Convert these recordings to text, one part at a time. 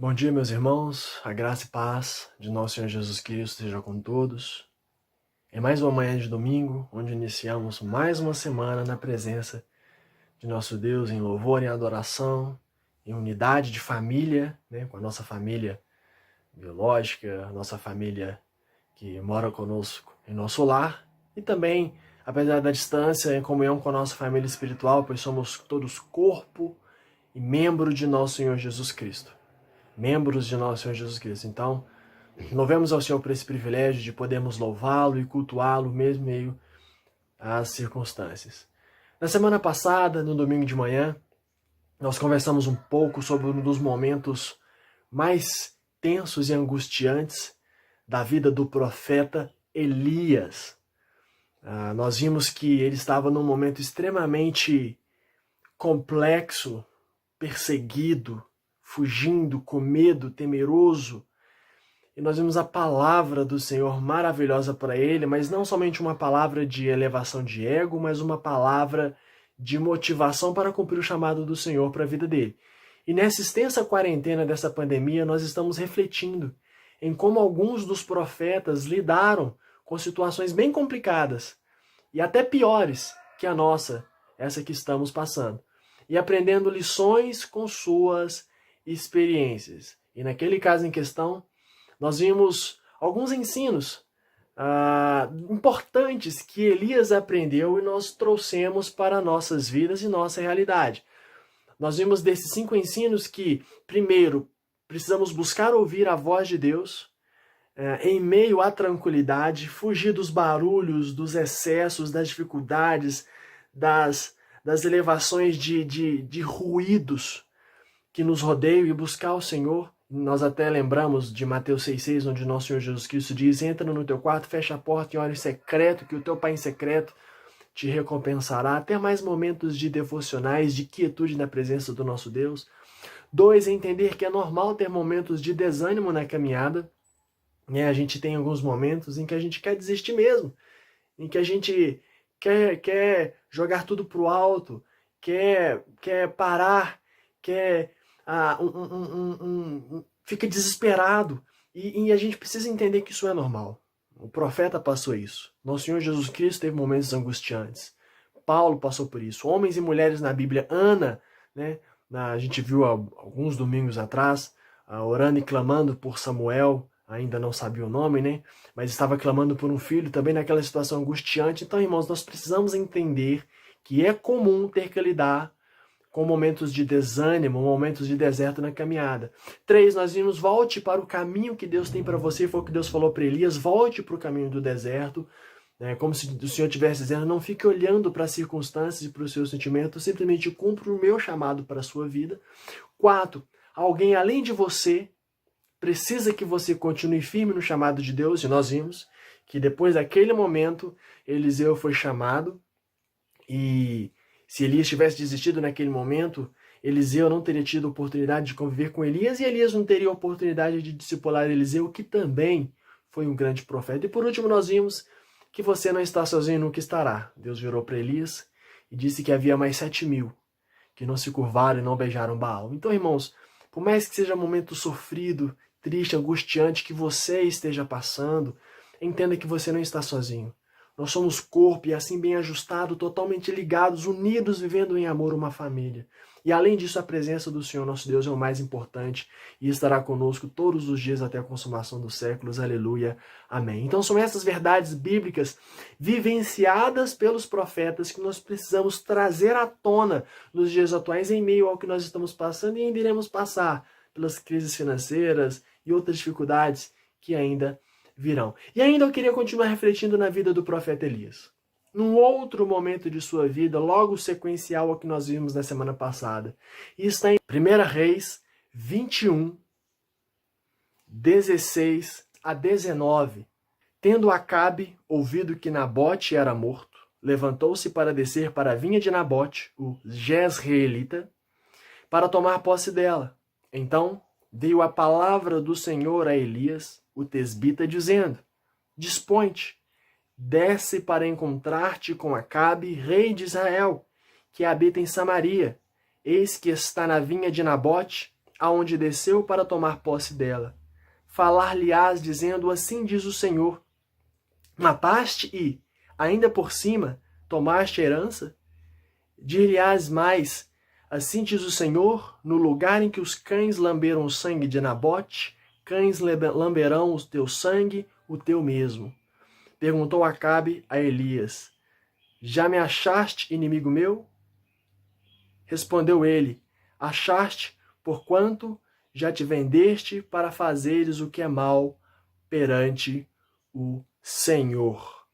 Bom dia, meus irmãos. A graça e paz de nosso Senhor Jesus Cristo seja com todos. É mais uma manhã de domingo, onde iniciamos mais uma semana na presença de nosso Deus em louvor e adoração, em unidade de família, com a nossa família biológica, a nossa família que mora conosco em nosso lar, e também, apesar da distância, em comunhão com a nossa família espiritual, pois somos todos corpo e membro de nosso Senhor Jesus Cristo. Membros de nosso Senhor Jesus Cristo. Então, louvemos ao Senhor por esse privilégio de podermos louvá-lo e cultuá-lo mesmo em meio às circunstâncias. Na semana passada, no domingo de manhã, nós conversamos um pouco sobre um dos momentos mais tensos e angustiantes da vida do profeta Elias. Nós vimos que ele estava num momento extremamente complexo, perseguido, fugindo, com medo, temeroso. E nós vimos a palavra do Senhor maravilhosa para ele, mas não somente uma palavra de elevação de ego, mas uma palavra de motivação para cumprir o chamado do Senhor para a vida dele. E nessa extensa quarentena dessa pandemia, nós estamos refletindo em como alguns dos profetas lidaram com situações bem complicadas e até piores que a nossa, essa que estamos passando, e aprendendo lições com suas experiências. E naquele caso em questão, nós vimos alguns ensinos importantes que Elias aprendeu e nós trouxemos para nossas vidas e nossa realidade. Nós vimos desses 5 ensinos que, primeiro, precisamos buscar ouvir a voz de Deus em meio à tranquilidade, fugir dos barulhos, dos excessos, das dificuldades, das elevações de ruídos que nos rodeiam e buscar o Senhor. Nós até lembramos de Mateus 6,6, onde nosso Senhor Jesus Cristo diz: entra no teu quarto, fecha a porta e ora em secreto, que o teu Pai em secreto te recompensará. Até mais momentos de devocionais, de quietude na presença do nosso Deus. 2, entender que é normal ter momentos de desânimo na caminhada. A gente tem alguns momentos em que a gente quer desistir mesmo, em que a gente quer jogar tudo pro alto, quer parar, quer fica desesperado. E a gente precisa entender que isso é normal. O profeta passou isso. Nosso Senhor Jesus Cristo teve momentos angustiantes. Paulo passou por isso. Homens e mulheres na Bíblia. Ana, a gente viu alguns domingos atrás, orando e clamando por Samuel. Ainda não sabia o nome, mas estava clamando por um filho, também naquela situação angustiante. Então, irmãos, nós precisamos entender que é comum ter que lidar com momentos de desânimo, momentos de deserto na caminhada. 3, nós vimos: volte para o caminho que Deus tem para você. Foi o que Deus falou para Elias: volte para o caminho do deserto. Como se o Senhor estivesse dizendo: não fique olhando para as circunstâncias e para os seus sentimentos, simplesmente cumpra o meu chamado para a sua vida. 4, alguém além de você precisa que você continue firme no chamado de Deus. E nós vimos que depois daquele momento, Eliseu foi chamado, e se Elias tivesse desistido naquele momento, Eliseu não teria tido oportunidade de conviver com Elias, e Elias não teria oportunidade de discipular Eliseu, que também foi um grande profeta. E por último, nós vimos que você não está sozinho, nunca estará. Deus virou para Elias e disse que havia mais 7.000 que não se curvaram e não beijaram Baal. Então, irmãos, por mais que seja um momento sofrido, triste, angustiante que você esteja passando, entenda que você não está sozinho. Nós somos corpo e assim bem ajustado, totalmente ligados, unidos, vivendo em amor uma família. E além disso, a presença do Senhor nosso Deus é o mais importante e estará conosco todos os dias até a consumação dos séculos. Aleluia. Amém. Então são essas verdades bíblicas vivenciadas pelos profetas que nós precisamos trazer à tona nos dias atuais, em meio ao que nós estamos passando e ainda iremos passar pelas crises financeiras e outras dificuldades que ainda virão. E ainda eu queria continuar refletindo na vida do profeta Elias. Num outro momento de sua vida, logo sequencial ao que nós vimos na semana passada. E está em 1 Reis 21, 16 a 19. Tendo Acabe ouvido que Nabote era morto, levantou-se para descer para a vinha de Nabote, o Jezreelita, para tomar posse dela. Então veio a palavra do Senhor a Elias, o tesbita, dizendo: dispõe-te, desce para encontrar-te com Acabe, rei de Israel, que habita em Samaria. Eis que está na vinha de Nabote, aonde desceu para tomar posse dela. Falar-lhe-ás, dizendo, assim diz o Senhor, mataste e, ainda por cima, tomaste herança? Dir-lhe-ás mais, assim diz o Senhor, no lugar em que os cães lamberam o sangue de Nabote, cães lamberão o teu sangue, o teu mesmo. Perguntou Acabe a Elias, já me achaste inimigo meu? Respondeu ele, achaste, porquanto já te vendeste para fazeres o que é mal perante o Senhor.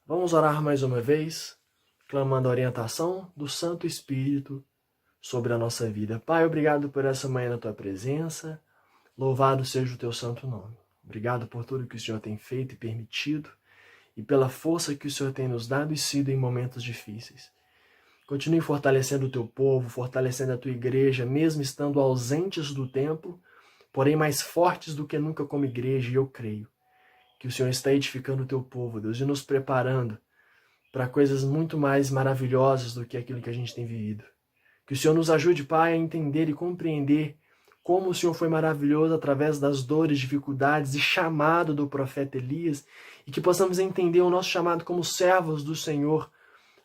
Vamos orar mais uma vez, clamando a orientação do Santo Espírito sobre a nossa vida. Pai, obrigado por essa manhã na tua presença. Louvado seja o teu santo nome. Obrigado por tudo que o Senhor tem feito e permitido e pela força que o Senhor tem nos dado e sido em momentos difíceis. Continue fortalecendo o teu povo, fortalecendo a tua igreja, mesmo estando ausentes do templo, porém mais fortes do que nunca como igreja, e eu creio que o Senhor está edificando o teu povo, Deus, e nos preparando para coisas muito mais maravilhosas do que aquilo que a gente tem vivido. Que o Senhor nos ajude, Pai, a entender e compreender como o Senhor foi maravilhoso através das dores, dificuldades e chamado do profeta Elias, e que possamos entender o nosso chamado como servos do Senhor,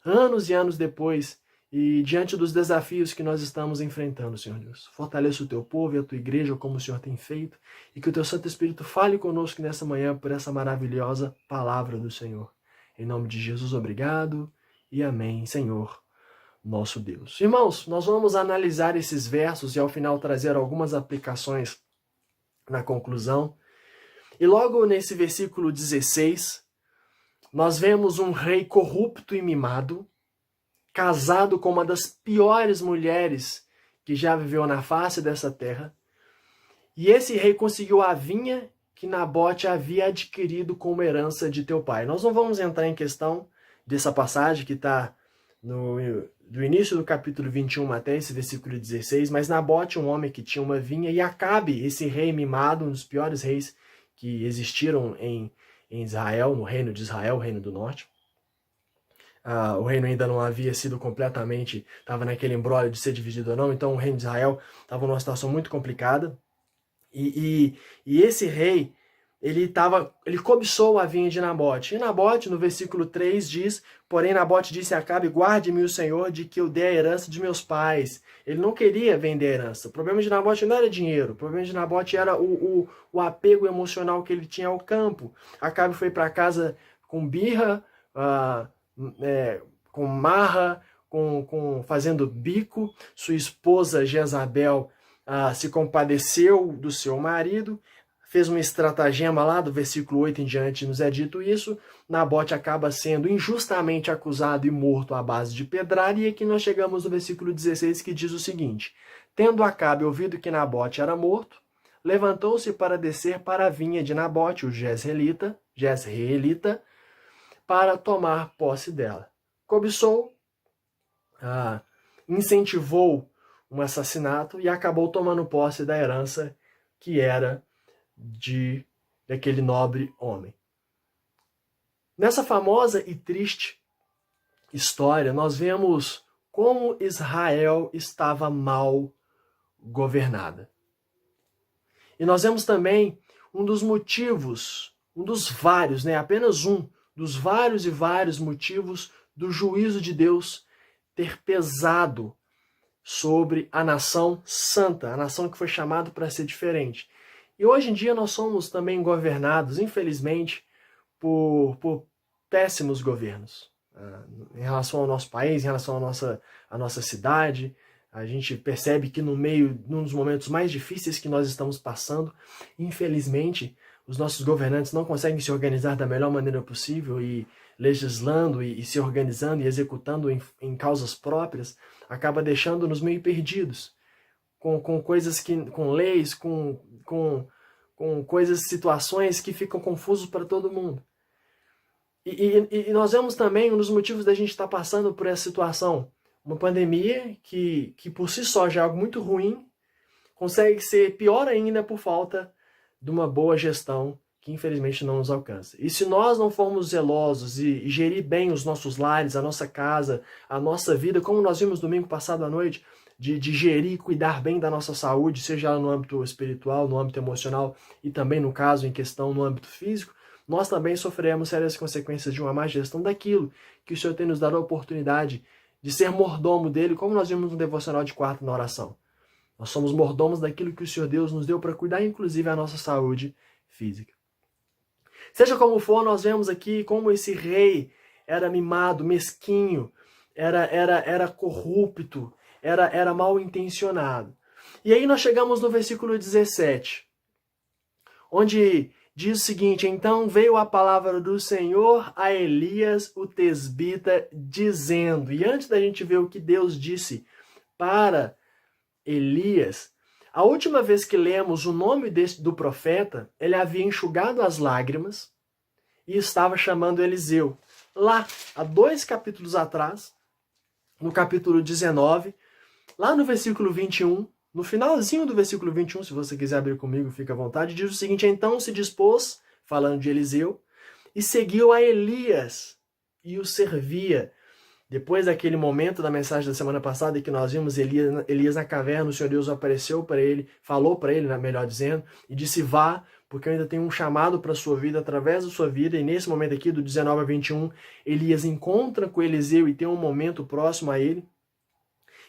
anos e anos depois, e diante dos desafios que nós estamos enfrentando, Senhor Deus. Fortaleça o teu povo e a tua igreja como o Senhor tem feito, e que o teu Santo Espírito fale conosco nessa manhã por essa maravilhosa palavra do Senhor. Em nome de Jesus, obrigado e amém, Senhor, nosso Deus. Irmãos, nós vamos analisar esses versos e ao final trazer algumas aplicações na conclusão. E logo nesse versículo 16, nós vemos um rei corrupto e mimado, casado com uma das piores mulheres que já viveu na face dessa terra. E esse rei conseguiu a vinha que Nabote havia adquirido como herança de teu pai. Nós não vamos entrar em questão dessa passagem que está do início do capítulo 21 até esse versículo 16, mas Nabote, um homem que tinha uma vinha, e Acabe, esse rei mimado, um dos piores reis que existiram em Israel, no reino de Israel, o reino do norte. O reino ainda não havia sido completamente, estava naquele imbróglio de ser dividido ou não, então o reino de Israel estava numa situação muito complicada. E esse rei, ele cobiçou a vinha de Nabote. E Nabote, no versículo 3, diz, porém Nabote disse a Acabe, guarde-me o Senhor de que eu dê a herança de meus pais. Ele não queria vender a herança. O problema de Nabote não era dinheiro. O problema de Nabote era o apego emocional que ele tinha ao campo. Acabe foi para casa com birra, com marra, fazendo bico. Sua esposa Jezabel se compadeceu do seu marido, fez uma estratagema lá do versículo 8 em diante, nos é dito isso. Nabote acaba sendo injustamente acusado e morto à base de pedrada, e aqui nós chegamos no versículo 16, que diz o seguinte, tendo Acabe ouvido que Nabote era morto, levantou-se para descer para a vinha de Nabote, o Jezreelita, para tomar posse dela. Cobiçou, incentivou um assassinato e acabou tomando posse da herança que era daquele nobre homem. Nessa famosa e triste história, nós vemos como Israel estava mal governada. E nós vemos também um dos motivos, um dos vários, apenas um dos vários e vários motivos do juízo de Deus ter pesado sobre a nação santa, a nação que foi chamada para ser diferente. E hoje em dia nós somos também governados, infelizmente, por péssimos governos. Em relação ao nosso país, em relação à nossa cidade, a gente percebe que num dos momentos mais difíceis que nós estamos passando, infelizmente, os nossos governantes não conseguem se organizar da melhor maneira possível e legislando e se organizando e executando em causas próprias, acaba deixando-nos meio perdidos, com coisas com leis, com coisas, situações que ficam confusos para todo mundo. E nós vemos também um dos motivos da gente estar passando por essa situação, uma pandemia que por si só já é algo muito ruim, consegue ser pior ainda por falta de uma boa gestão que infelizmente não nos alcança. E se nós não formos zelosos e gerir bem os nossos lares, a nossa casa, a nossa vida, como nós vimos domingo passado à noite, de gerir e cuidar bem da nossa saúde, seja ela no âmbito espiritual, no âmbito emocional e também, no caso, em questão, no âmbito físico, nós também sofremos sérias consequências de uma má gestão daquilo que o Senhor tem nos dado a oportunidade de ser mordomo dele, como nós vimos no devocional de quarta na oração. Nós somos mordomos daquilo que o Senhor Deus nos deu para cuidar, inclusive, a nossa saúde física. Seja como for, nós vemos aqui como esse rei era mimado, mesquinho, era corrupto, era mal intencionado. E aí nós chegamos no versículo 17, onde diz o seguinte: então veio a palavra do Senhor a Elias, o tesbita, dizendo. E antes da gente ver o que Deus disse para Elias, a última vez que lemos o nome do profeta, ele havia enxugado as lágrimas e estava chamando Eliseu. Lá, há 2 capítulos atrás, no capítulo 19, lá no versículo 21, no finalzinho do versículo 21, se você quiser abrir comigo, fica à vontade, diz o seguinte: então se dispôs, falando de Eliseu, e seguiu a Elias e o servia. Depois daquele momento da mensagem da semana passada em que nós vimos Elias na caverna, o Senhor Deus apareceu para ele, falou para ele, melhor dizendo, e disse: vá, porque eu ainda tenho um chamado para a sua vida, através da sua vida. E nesse momento aqui, do 19 a 21, Elias encontra com Eliseu e tem um momento próximo a ele.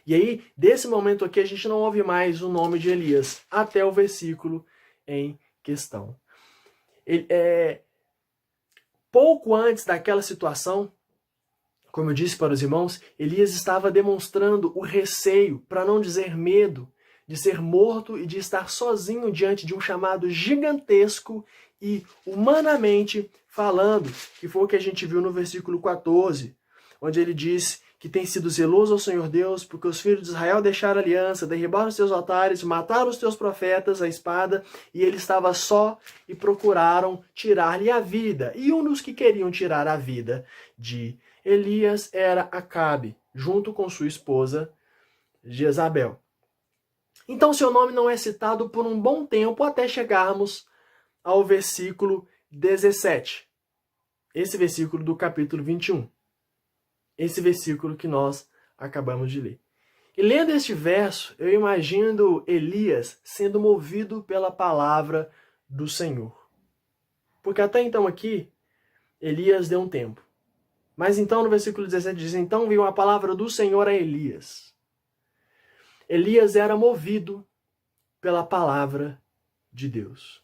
E aí, desse momento aqui, a gente não ouve mais o nome de Elias, até o versículo em questão. Pouco antes daquela situação, como eu disse para os irmãos, Elias estava demonstrando o receio, para não dizer medo, de ser morto e de estar sozinho diante de um chamado gigantesco e humanamente falando, que foi o que a gente viu no versículo 14, onde ele diz que tem sido zeloso ao Senhor Deus, porque os filhos de Israel deixaram a aliança, derribaram os seus altares, mataram os teus profetas, a espada, e ele estava só e procuraram tirar-lhe a vida. E um dos que queriam tirar a vida de Elias era Acabe, junto com sua esposa Jezabel. Então seu nome não é citado por um bom tempo até chegarmos ao versículo 17. Esse versículo do capítulo 21. Esse versículo que nós acabamos de ler. E lendo este verso, eu imagino Elias sendo movido pela palavra do Senhor. Porque até então aqui, Elias deu um tempo. Mas então no versículo 17 diz: então veio a palavra do Senhor a Elias. Elias era movido pela palavra de Deus.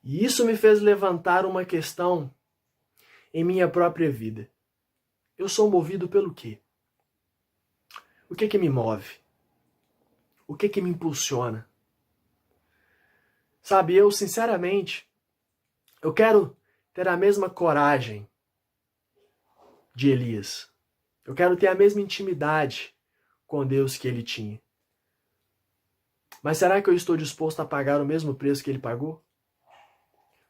E isso me fez levantar uma questão em minha própria vida. Eu sou movido pelo quê? O que me move? O que me impulsiona? Sabe, eu sinceramente, eu quero ter a mesma coragem de Elias. Eu quero ter a mesma intimidade com Deus que ele tinha. Mas será que eu estou disposto a pagar o mesmo preço que ele pagou?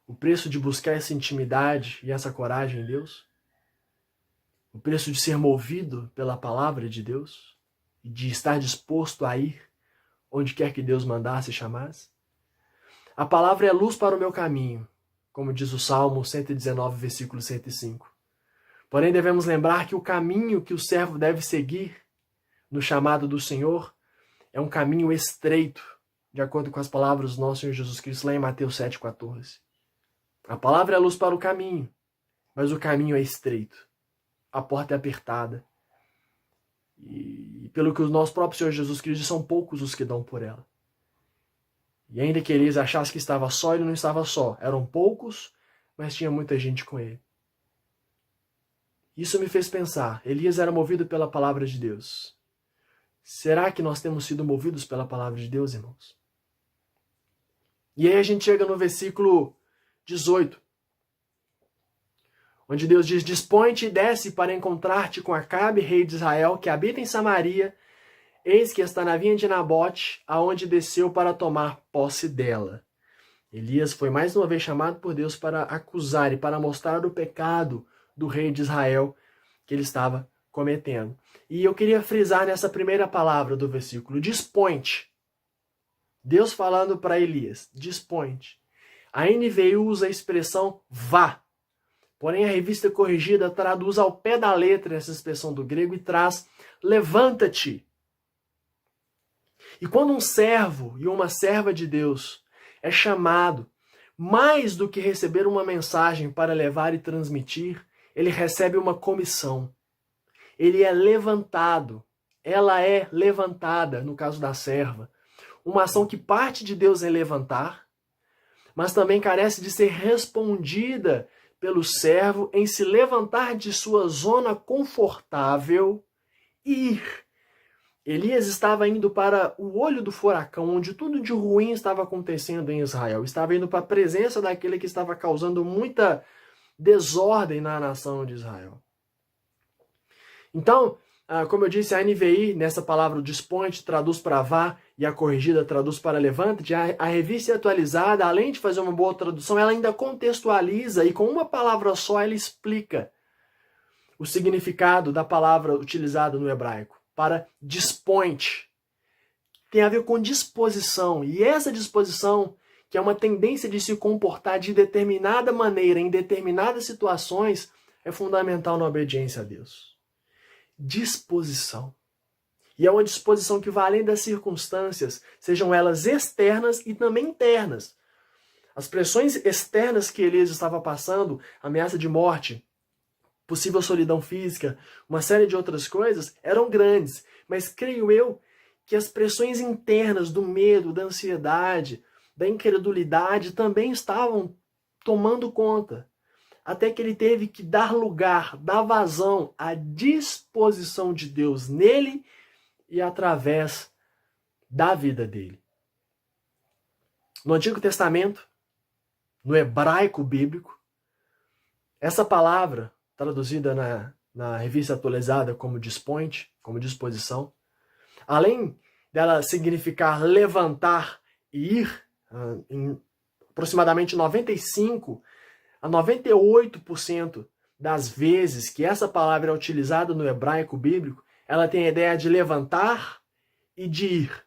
O preço de buscar essa intimidade e essa coragem em Deus? O preço de ser movido pela palavra de Deus? E de estar disposto a ir onde quer que Deus mandasse e chamasse? A palavra é luz para o meu caminho, como diz o Salmo 119, versículo 105. Porém, devemos lembrar que o caminho que o servo deve seguir no chamado do Senhor é um caminho estreito, de acordo com as palavras do nosso Senhor Jesus Cristo, lá em Mateus 7,14. A palavra é luz para o caminho, mas o caminho é estreito. A porta é apertada. E pelo que o nosso próprio Senhor Jesus Cristo diz, são poucos os que dão por ela. E ainda que Elias achasse que estava só, ele não estava só. Eram poucos, mas tinha muita gente com ele. Isso me fez pensar, Elias era movido pela palavra de Deus. Será que nós temos sido movidos pela palavra de Deus, irmãos? E aí a gente chega no versículo 18, onde Deus diz: dispõe-te e desce para encontrar-te com Acabe, rei de Israel, que habita em Samaria. Eis que está na vinha de Nabote, aonde desceu para tomar posse dela. Elias foi mais uma vez chamado por Deus para acusar e para mostrar o pecado do rei de Israel que ele estava cometendo. E eu queria frisar nessa primeira palavra do versículo: dispõe-te. Deus falando para Elias: dispõe-te. A NVI usa a expressão vá. Porém, a Revista Corrigida traduz ao pé da letra essa expressão do grego e traz levanta-te. E quando um servo e uma serva de Deus é chamado, mais do que receber uma mensagem para levar e transmitir, ele recebe uma comissão. Ele é levantado, ela é levantada, no caso da serva. Uma ação que parte de Deus em levantar, mas também carece de ser respondida pelo servo em se levantar de sua zona confortável e ir. Elias estava indo para o olho do furacão, onde tudo de ruim estava acontecendo em Israel. Estava indo para a presença daquele que estava causando muita desordem na nação de Israel. Então, como eu disse, a NVI, nessa palavra o desponte, traduz para vá e a corrigida traduz para levanta-te. A revista atualizada, além de fazer uma boa tradução, ela ainda contextualiza e com uma palavra só ela explica o significado da palavra utilizada no hebraico para desponte. Tem a ver com disposição. E essa disposição, que é uma tendência de se comportar de determinada maneira em determinadas situações, é fundamental na obediência a Deus. Disposição. E é uma disposição que vai além das circunstâncias, sejam elas externas e também internas. As pressões externas que Elias estava passando, ameaça de morte, possível solidão física, uma série de outras coisas, eram grandes. Mas creio eu que as pressões internas do medo, da ansiedade, da incredulidade também estavam tomando conta. Até que ele teve que dar lugar, dar vazão à disposição de Deus nele e através da vida dele. No Antigo Testamento, no hebraico bíblico, essa palavra, traduzida na revista atualizada como desponte, como disposição, além dela significar levantar e ir, em aproximadamente 95 a 98% das vezes que essa palavra é utilizada no hebraico bíblico, ela tem a ideia de levantar e de ir.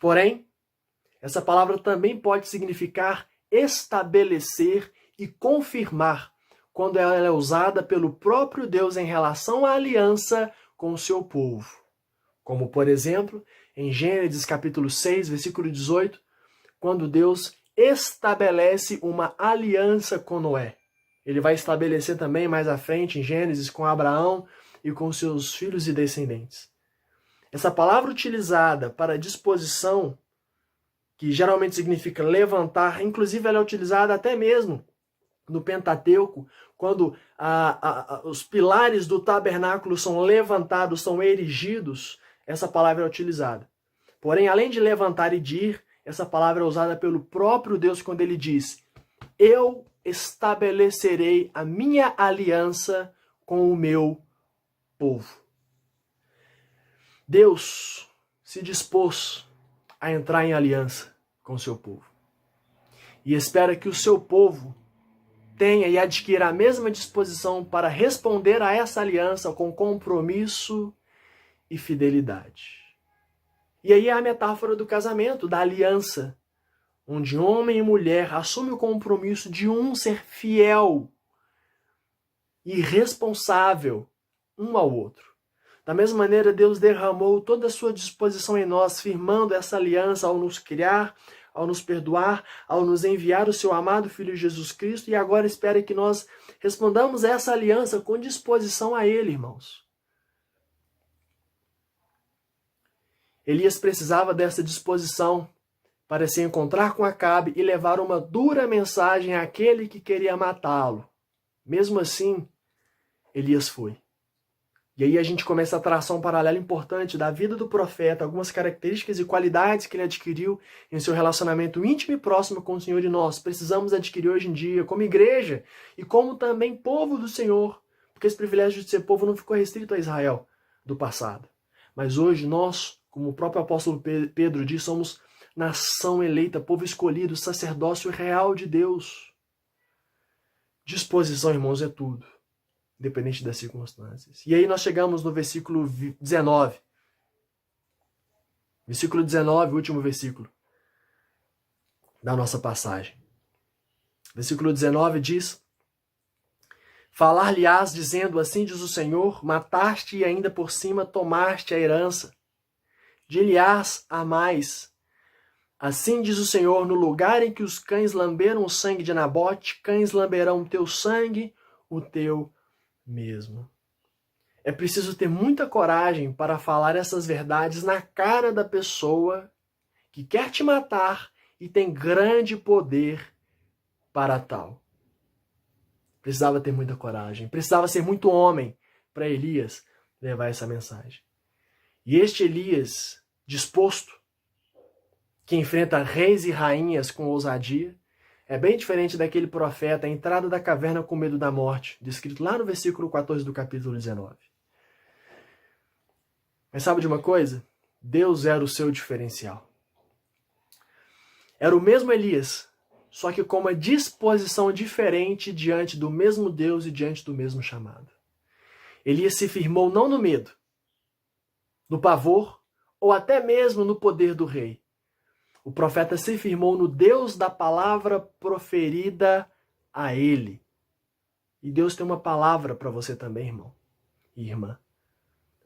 Porém, essa palavra também pode significar estabelecer e confirmar, quando ela é usada pelo próprio Deus em relação à aliança com o seu povo. Como, por exemplo, em Gênesis capítulo 6, versículo 18, quando Deus estabelece uma aliança com Noé. Ele vai estabelecer também mais à frente em Gênesis com Abraão e com seus filhos e descendentes. Essa palavra utilizada para disposição, que geralmente significa levantar, inclusive ela é utilizada até mesmo no Pentateuco, quando os pilares do tabernáculo são levantados, são erigidos, essa palavra é utilizada. Porém, além de levantar e de ir, essa palavra é usada pelo próprio Deus quando ele diz: eu estabelecerei a minha aliança com o meu povo. Deus se dispôs a entrar em aliança com o seu povo. E espera que o seu povo tenha e adquira a mesma disposição para responder a essa aliança com compromisso e fidelidade. E aí é a metáfora do casamento, da aliança, onde homem e mulher assumem o compromisso de um ser fiel e responsável um ao outro. Da mesma maneira, Deus derramou toda a sua disposição em nós, firmando essa aliança ao nos criar, ao nos perdoar, ao nos enviar o seu amado Filho Jesus Cristo, e agora espera que nós respondamos a essa aliança com disposição a Ele, irmãos. Elias precisava dessa disposição para se encontrar com Acabe e levar uma dura mensagem àquele que queria matá-lo. Mesmo assim, Elias foi. E aí a gente começa a traçar um paralelo importante da vida do profeta, algumas características e qualidades que ele adquiriu em seu relacionamento íntimo e próximo com o Senhor, e nós precisamos adquirir hoje em dia, como igreja e como também povo do Senhor, porque esse privilégio de ser povo não ficou restrito a Israel do passado. Mas hoje nós, como o próprio apóstolo Pedro diz, somos nação eleita, povo escolhido, sacerdócio real de Deus. Disposição, irmãos, é tudo, independente das circunstâncias. E aí nós chegamos no versículo 19. Versículo 19, último versículo da nossa passagem. Versículo 19 diz: falar-lhe-ás dizendo, assim diz o Senhor, mataste e ainda por cima tomaste a herança. de Elias a mais. Assim diz o Senhor, no lugar em que os cães lamberam o sangue de Nabote, cães lamberão o teu sangue, o teu mesmo. É preciso ter muita coragem para falar essas verdades na cara da pessoa que quer te matar e tem grande poder para tal. Precisava ter muita coragem, precisava ser muito homem para Elias levar essa mensagem. E este Elias, disposto, que enfrenta reis e rainhas com ousadia, é bem diferente daquele profeta, a entrada da caverna com medo da morte, descrito lá no versículo 14 do capítulo 19. Mas sabe de uma coisa? Deus era o seu diferencial. Era o mesmo Elias, só que com uma disposição diferente diante do mesmo Deus e diante do mesmo chamado. Elias se firmou não no medo, no pavor ou até mesmo no poder do rei. O profeta se firmou no Deus da palavra proferida a ele. E Deus tem uma palavra para você também, irmão e irmã.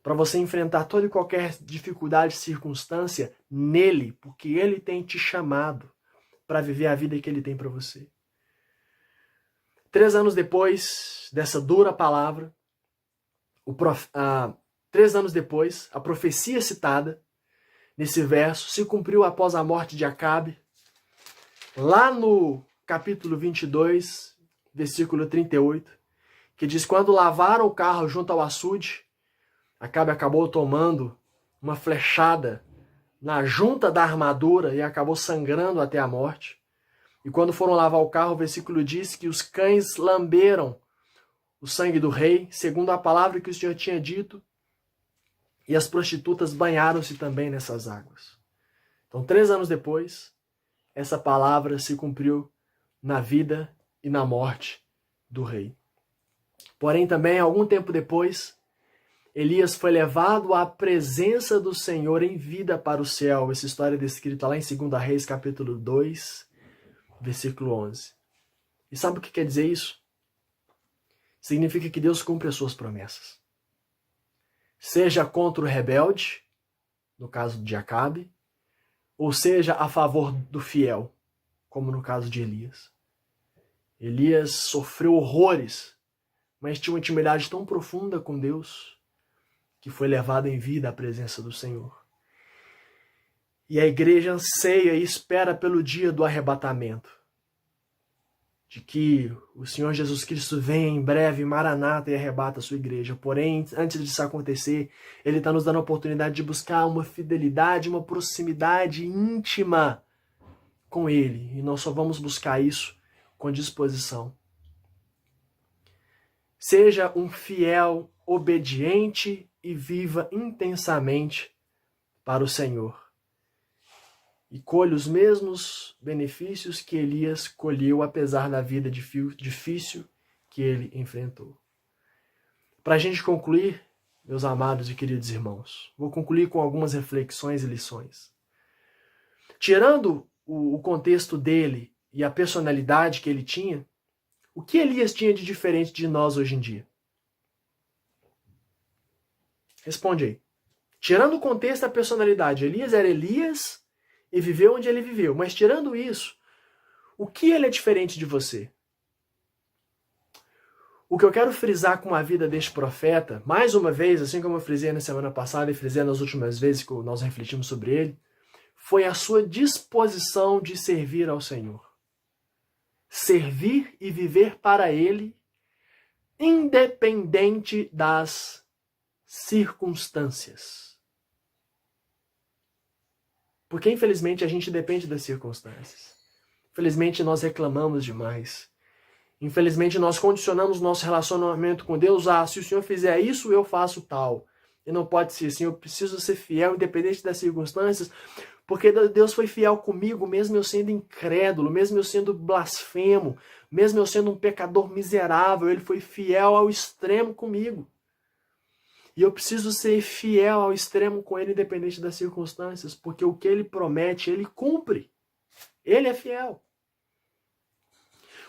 Para você enfrentar toda e qualquer dificuldade e circunstância nele, porque ele tem te chamado para viver a vida que ele tem para você. 3 anos depois dessa dura palavra, 3 anos depois, a profecia citada nesse verso se cumpriu após a morte de Acabe. Lá no capítulo 22, versículo 38, que diz: quando lavaram o carro junto ao açude, Acabe acabou tomando uma flechada na junta da armadura e acabou sangrando até a morte. E quando foram lavar o carro, o versículo diz que os cães lamberam o sangue do rei, segundo a palavra que o Senhor tinha dito, e as prostitutas banharam-se também nessas águas. Então, 3 anos depois, essa palavra se cumpriu na vida e na morte do rei. Porém, também, algum tempo depois, Elias foi levado à presença do Senhor em vida para o céu. Essa história é descrita lá em 2 Reis, capítulo 2, versículo 11. E sabe o que quer dizer isso? Significa que Deus cumpre as suas promessas. Seja contra o rebelde, no caso de Acabe, ou seja a favor do fiel, como no caso de Elias. Elias sofreu horrores, mas tinha uma intimidade tão profunda com Deus que foi levado em vida à presença do Senhor. E a igreja anseia e espera pelo dia do arrebatamento, de que o Senhor Jesus Cristo venha em breve, Maranata, e arrebata a sua igreja. Porém, antes disso acontecer, Ele está nos dando a oportunidade de buscar uma fidelidade, uma proximidade íntima com Ele. E nós só vamos buscar isso com disposição. Seja um fiel, obediente e viva intensamente para o Senhor. E colhe os mesmos benefícios que Elias colheu, apesar da vida difícil que ele enfrentou. Para a gente concluir, meus amados e queridos irmãos, vou concluir com algumas reflexões e lições. Tirando o contexto dele e a personalidade que ele tinha, o que Elias tinha de diferente de nós hoje em dia? Responde aí. Tirando o contexto e a personalidade, Elias era Elias e viveu onde ele viveu. Mas tirando isso, o que ele é diferente de você? O que eu quero frisar com a vida deste profeta, mais uma vez, assim como eu frisei na semana passada e frisei nas últimas vezes que nós refletimos sobre ele, foi a sua disposição de servir ao Senhor. Servir e viver para ele, independente das circunstâncias. Porque, infelizmente, a gente depende das circunstâncias. Infelizmente, nós reclamamos demais. Infelizmente, nós condicionamos nosso relacionamento com Deus se o Senhor fizer isso, eu faço tal. E não pode ser assim, eu preciso ser fiel, independente das circunstâncias, porque Deus foi fiel comigo, mesmo eu sendo incrédulo, mesmo eu sendo blasfemo, mesmo eu sendo um pecador miserável, Ele foi fiel ao extremo comigo. E eu preciso ser fiel ao extremo com Ele, independente das circunstâncias, porque o que Ele promete, Ele cumpre. Ele é fiel.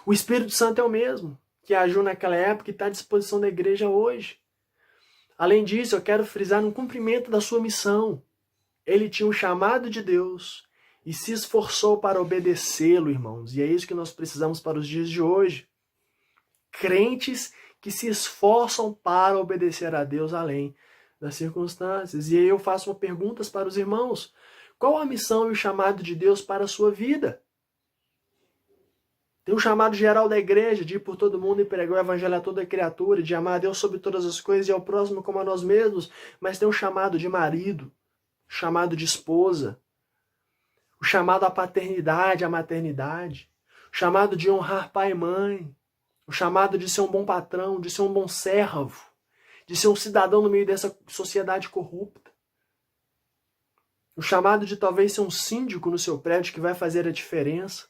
O Espírito Santo é o mesmo, que agiu naquela época e está à disposição da igreja hoje. Além disso, eu quero frisar no cumprimento da sua missão. Ele tinha um chamado de Deus e se esforçou para obedecê-lo, irmãos. E é isso que nós precisamos para os dias de hoje. Crentes que se esforçam para obedecer a Deus além das circunstâncias. E aí eu faço perguntas para os irmãos. Qual a missão e o chamado de Deus para a sua vida? Tem um chamado geral da igreja de ir por todo mundo e pregar o evangelho a toda criatura, de amar a Deus sobre todas as coisas e ao próximo como a nós mesmos. Mas tem um chamado de marido, chamado de esposa, o chamado à paternidade, à maternidade, o chamado de honrar pai e mãe, o chamado de ser um bom patrão, de ser um bom servo, de ser um cidadão no meio dessa sociedade corrupta. O chamado de talvez ser um síndico no seu prédio que vai fazer a diferença.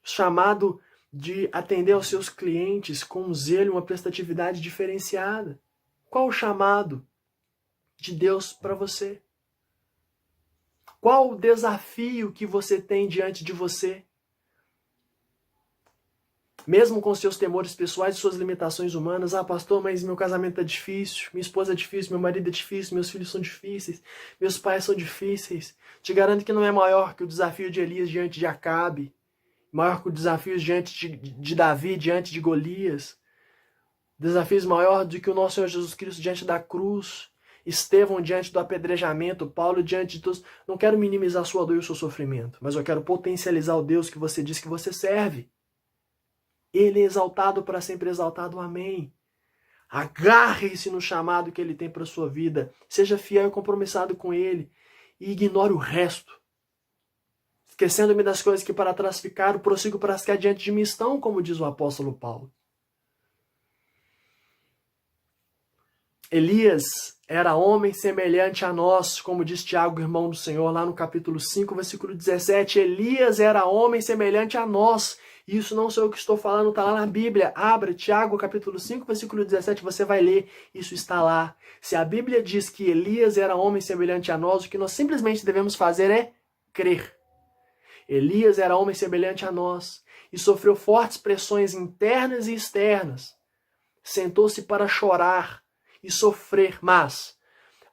O chamado de atender aos seus clientes com um zelo e uma prestatividade diferenciada. Qual o chamado de Deus para você? Qual o desafio que você tem diante de você? Mesmo com seus temores pessoais e suas limitações humanas, pastor, mas meu casamento é difícil, minha esposa é difícil, meu marido é difícil, meus filhos são difíceis, meus pais são difíceis. Te garanto que não é maior que o desafio de Elias diante de Acabe, maior que o desafio diante de Davi, diante de Golias. Desafios maior do que o nosso Senhor Jesus Cristo diante da cruz, Estevão diante do apedrejamento, Paulo diante de todos. Não quero minimizar a sua dor e o seu sofrimento, mas eu quero potencializar o Deus que você diz que você serve. Ele é exaltado para sempre exaltado, amém. Agarre-se no chamado que ele tem para a sua vida, seja fiel e compromissado com ele, e ignore o resto. Esquecendo-me das coisas que para trás ficaram, prossigo para as que adiante de mim estão, como diz o apóstolo Paulo. Elias era homem semelhante a nós, como diz Tiago, irmão do Senhor, lá no capítulo 5, versículo 17. Elias era homem semelhante a nós. Isso não sou eu que estou falando, está lá na Bíblia. Abra Tiago, capítulo 5, versículo 17, você vai ler. Isso está lá. Se a Bíblia diz que Elias era homem semelhante a nós, o que nós simplesmente devemos fazer é crer. Elias era homem semelhante a nós e sofreu fortes pressões internas e externas. Sentou-se para chorar e sofrer, mas,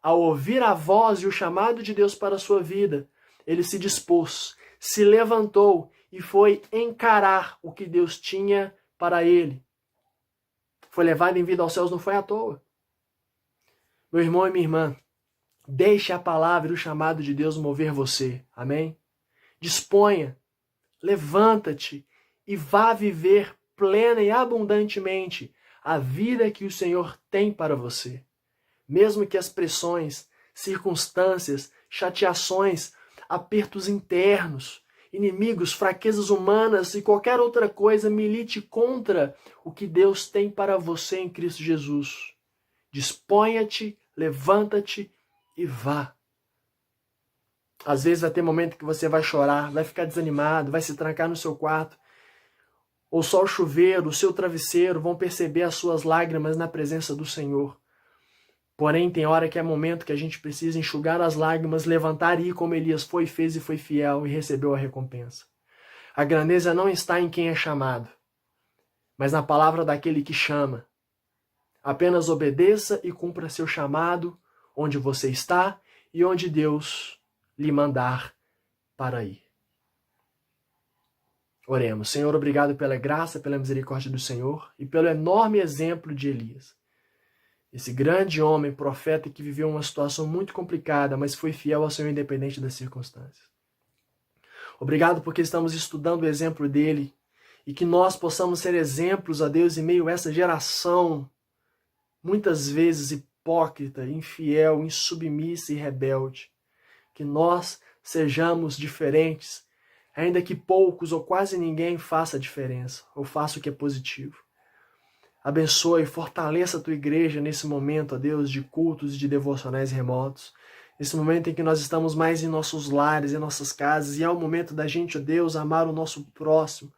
ao ouvir a voz e o chamado de Deus para a sua vida, ele se dispôs, se levantou e foi encarar o que Deus tinha para ele. Foi levado em vida aos céus, não foi à toa. Meu irmão e minha irmã, deixe a palavra e o chamado de Deus mover você. Amém? Disponha, levanta-te e vá viver plena e abundantemente a vida que o Senhor tem para você. Mesmo que as pressões, circunstâncias, chateações, apertos internos, inimigos, fraquezas humanas e qualquer outra coisa milite contra o que Deus tem para você em Cristo Jesus. Disponha-te, levanta-te e vá. Às vezes vai ter momento que você vai chorar, vai ficar desanimado, vai se trancar no seu quarto. Ou só o chuveiro, o seu travesseiro vão perceber as suas lágrimas na presença do Senhor. Porém, tem hora que é momento que a gente precisa enxugar as lágrimas, levantar e ir como Elias foi, fez e foi fiel e recebeu a recompensa. A grandeza não está em quem é chamado, mas na palavra daquele que chama. Apenas obedeça e cumpra seu chamado onde você está e onde Deus lhe mandar para ir. Oremos. Senhor, obrigado pela graça, pela misericórdia do Senhor e pelo enorme exemplo de Elias. Esse grande homem, profeta, que viveu uma situação muito complicada, mas foi fiel ao Senhor independente das circunstâncias. Obrigado porque estamos estudando o exemplo dele e que nós possamos ser exemplos a Deus em meio a essa geração, muitas vezes hipócrita, infiel, insubmissa e rebelde. Que nós sejamos diferentes, ainda que poucos ou quase ninguém faça a diferença, ou faça o que é positivo. Abençoe e fortaleça a tua igreja nesse momento, ó Deus, de cultos e de devocionais remotos. Nesse momento em que nós estamos mais em nossos lares, em nossas casas, e é o momento da gente, ó Deus, amar o nosso próximo,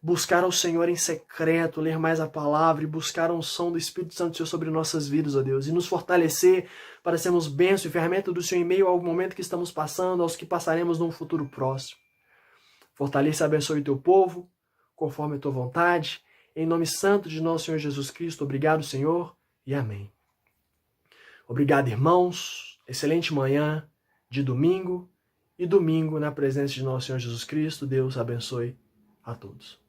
buscar ao Senhor em secreto, ler mais a palavra e buscar a unção do Espírito Santo do Senhor sobre nossas vidas, ó Deus, e nos fortalecer para sermos bênção e ferramenta do Senhor em meio ao momento que estamos passando, aos que passaremos num futuro próximo. Fortaleça e abençoe o teu povo, conforme a tua vontade. Em nome santo de nosso Senhor Jesus Cristo, obrigado, Senhor, e amém. Obrigado, irmãos. excelente manhã de domingo e domingo na presença de nosso Senhor Jesus Cristo. Deus abençoe a todos.